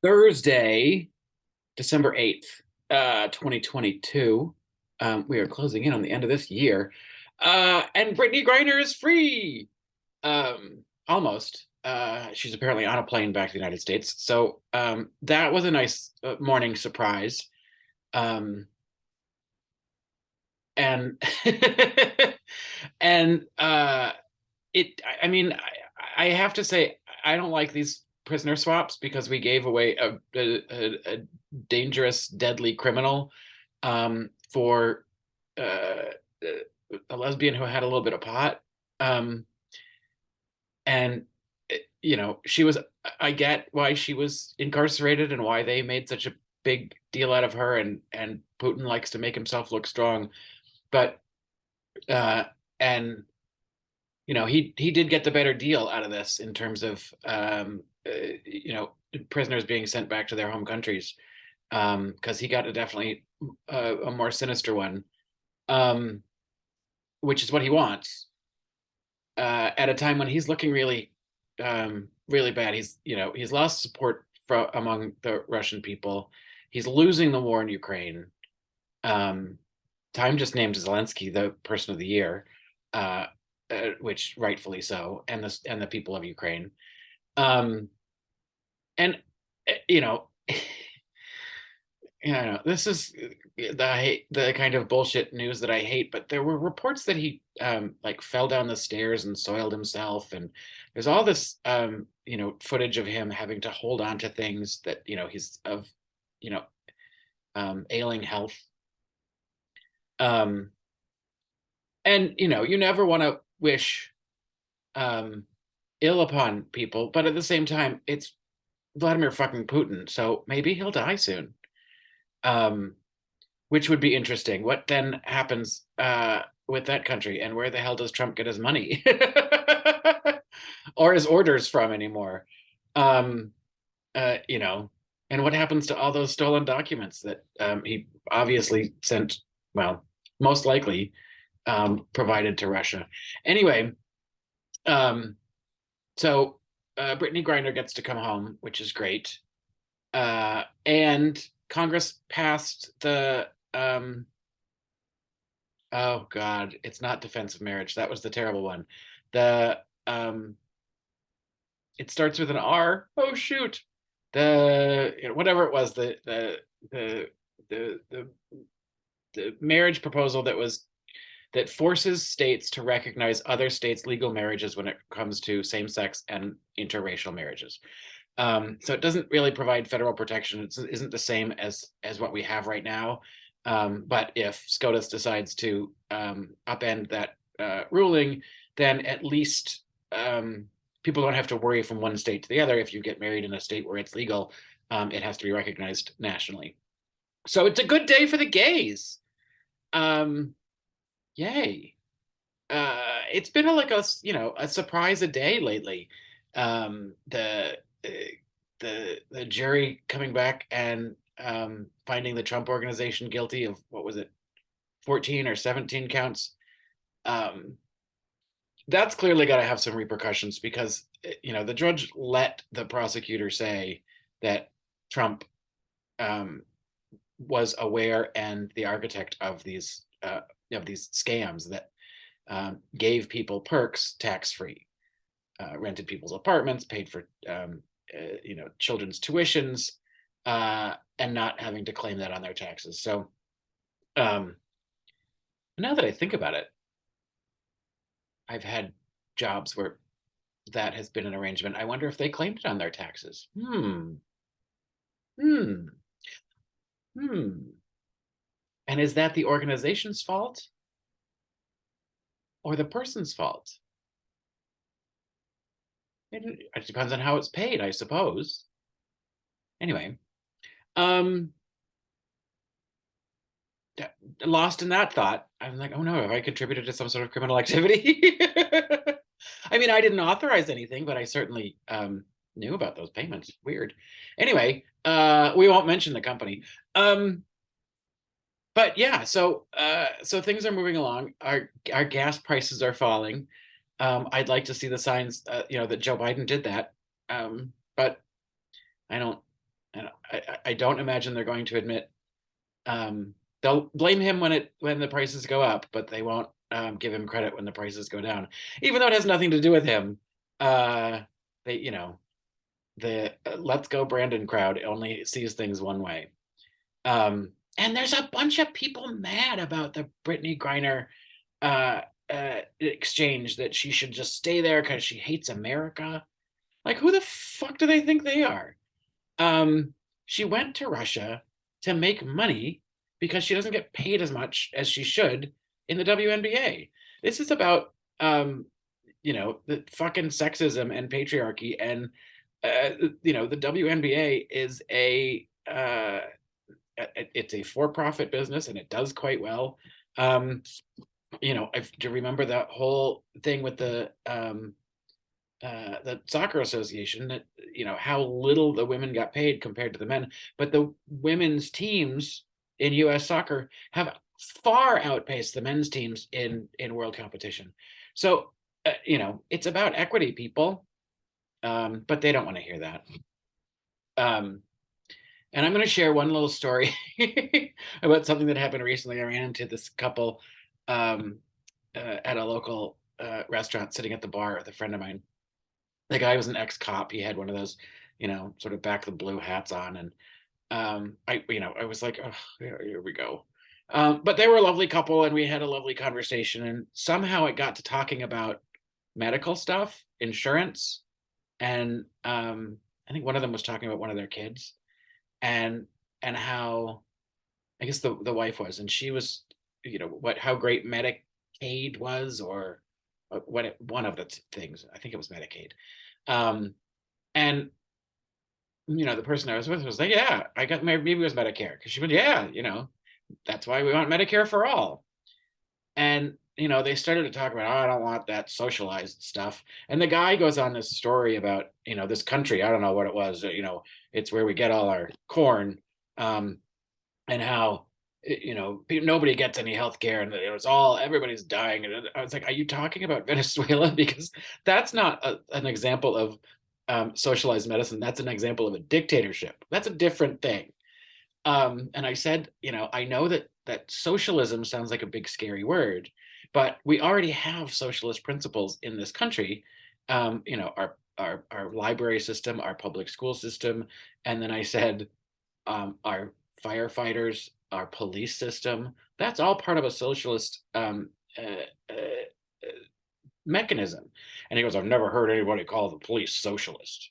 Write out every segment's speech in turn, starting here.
Thursday, December 8th, 2022. We are closing in on the end of this year. And Britney Griner is free. Almost. She's apparently on a plane back to the United States. So that was a nice morning surprise. Um, and and I mean, I have to say, I don't like these prisoner swaps because we gave away a dangerous, deadly criminal for a lesbian who had a little bit of pot. Um, and, she was, I get why she was incarcerated and why they made such a big deal out of her. And Putin likes to make himself look strong. But, uh, and he did get the better deal out of this in terms of prisoners being sent back to their home countries, because he got definitely a more sinister one, um, which is what he wants at a time when he's looking really bad. He's lost support among the Russian people. He's losing the war in Ukraine. Um, Time just named Zelensky the Person of the Year. Which rightfully so, and the people of Ukraine. Um, and you know, this is the kind of bullshit news that I hate. But there were reports that he like fell down the stairs and soiled himself, and there's all this footage of him having to hold on to things that he's of you know ailing health. Um, and you never want to wish um ill upon people, but at the same time, it's Vladimir fucking Putin, so maybe he'll die soon. Um, which would be interesting. What then happens with that country, and where the hell does Trump get his money or his orders from anymore? Um, and what happens to all those stolen documents that he obviously sent? Well, most likely provided to Russia. Anyway, um, so Brittany Griner gets to come home, which is great. And Congress passed the oh God, it's not defense of marriage. That was the terrible one. The It starts with an R. Oh shoot. Whatever it was, the the the the marriage proposal that forces states to recognize other states' legal marriages when it comes to same-sex and interracial marriages. So it doesn't really provide federal protection. It isn't the same as what we have right now. But if SCOTUS decides to upend that ruling, then at least people don't have to worry from one state to the other. If you get married in a state where it's legal, it has to be recognized nationally. So it's a good day for the gays. Um, Yay. It's been a surprise a day lately. The the jury coming back and finding the Trump organization guilty of, what was it, 14 or 17 counts. Um, that's clearly got to have some repercussions because the judge let the prosecutor say that Trump was aware and the architect of these scams that gave people perks tax free, rented people's apartments, paid for children's tuitions, and not having to claim that on their taxes. So um, now that I think about it, I've had jobs where that has been an arrangement. I wonder if they claimed it on their taxes. Hmm. Hmm. And is that the organization's fault or the person's fault? It depends on how it's paid, I suppose. Anyway, um, lost in that thought, I'm like, oh no, have I contributed to some sort of criminal activity? I mean, I didn't authorize anything, but I certainly knew about those payments. Weird. Anyway, we won't mention the company. But yeah, so things are moving along. Our gas prices are falling. I'd like to see the signs, that Joe Biden did that. But I don't I don't imagine they're going to admit. They'll blame him when the prices go up, but they won't give him credit when the prices go down, even though it has nothing to do with him. They, the Let's Go Brandon crowd only sees things one way. And there's a bunch of people mad about the Britney Griner exchange, that she should just stay there because she hates America. Like, who the fuck do they think they are? She went to Russia to make money because she doesn't get paid as much as she should in the WNBA. This is about the fucking sexism and patriarchy, and the WNBA is it's a for-profit business, and it does quite well. Do you remember that whole thing with the soccer association, that how little the women got paid compared to the men, but the women's teams in US soccer have far outpaced the men's teams in world competition. So it's about equity, people, but they don't want to hear that. And I'm going to share one little story about something that happened recently. I ran into this couple at a local restaurant, sitting at the bar with a friend of mine. The guy was an ex-cop. He had one of those, sort of back the blue hats on. And I was like, oh, here we go. But they were a lovely couple, and we had a lovely conversation. And somehow it got to talking about medical stuff, insurance. And I think one of them was talking about one of their kids, and how, I guess the wife was, and she was, how great Medicaid was, or one of the things. I think it was Medicaid. And the person I was with was like, yeah, I got my baby was Medicare, because she went, yeah, that's why we want Medicare for all. And they started to talk about, oh, I don't want that socialized stuff. And the guy goes on this story about this country, I don't know what it was, it's where we get all our corn, and how nobody gets any health care, and it was all, everybody's dying. And I was like, are you talking about Venezuela? Because that's not an example of socialized medicine. That's an example of a dictatorship. That's a different thing. And I said, I know that socialism sounds like a big scary word, but we already have socialist principles in this country. Our library system, our public school system, and then I said, our firefighters, our police system, that's all part of a socialist mechanism. And he goes, I've never heard anybody call the police socialist.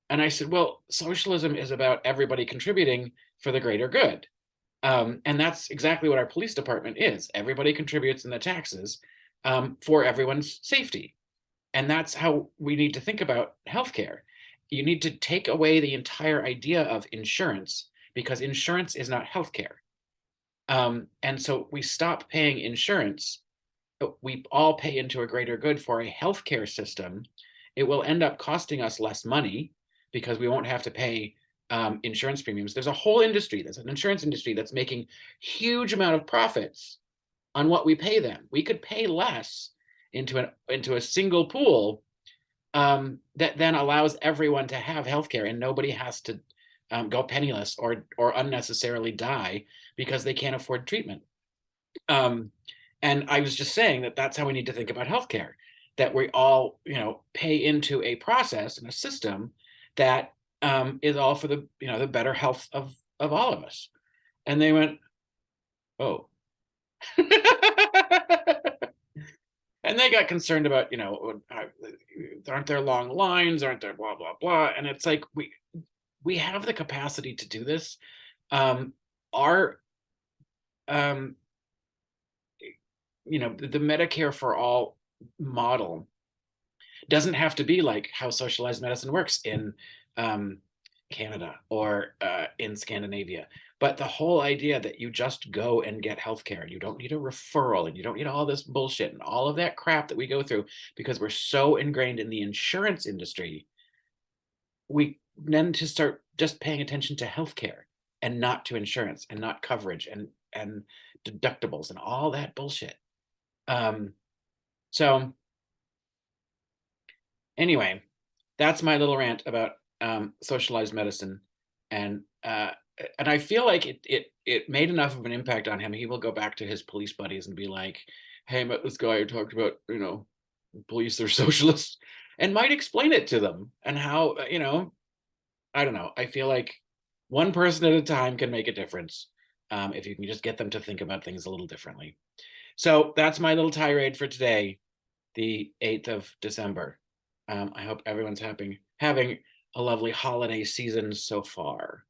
And I said, well, socialism is about everybody contributing for the greater good. And that's exactly what our police department is. Everybody contributes in the taxes for everyone's safety. And that's how we need to think about healthcare. You need to take away the entire idea of insurance, because insurance is not healthcare. And so we stop paying insurance. We all pay into a greater good for a healthcare system. It will end up costing us less money, because we won't have to pay insurance premiums. There's a whole industry, there's an insurance industry that's making huge amount of profits on what we pay them. We could pay less into a single pool that then allows everyone to have healthcare, and nobody has to go penniless or unnecessarily die because they can't afford treatment. And I was just saying that that's how we need to think about healthcare, that we all, pay into a process and a system that is all for the, the better health of all of us. And they went, oh. And they got concerned about, aren't there long lines? Aren't there blah, blah, blah? And it's like, we have the capacity to do this. Our the Medicare for all model doesn't have to be like how socialized medicine works in Canada or in Scandinavia. But the whole idea that you just go and get healthcare, and you don't need a referral, and you don't need all this bullshit and all of that crap that we go through because we're so ingrained in the insurance industry, we then to start just paying attention to healthcare and not to insurance and not coverage and deductibles and all that bullshit. So anyway, that's my little rant about socialized medicine. And I feel like it made enough of an impact on him. He will go back to his police buddies and be like, "Hey, I met this guy who talked about, police are socialists," and might explain it to them and how, I don't know. I feel like one person at a time can make a difference, if you can just get them to think about things a little differently. So that's my little tirade for today, the 8th of December. I hope everyone's having a lovely holiday season so far.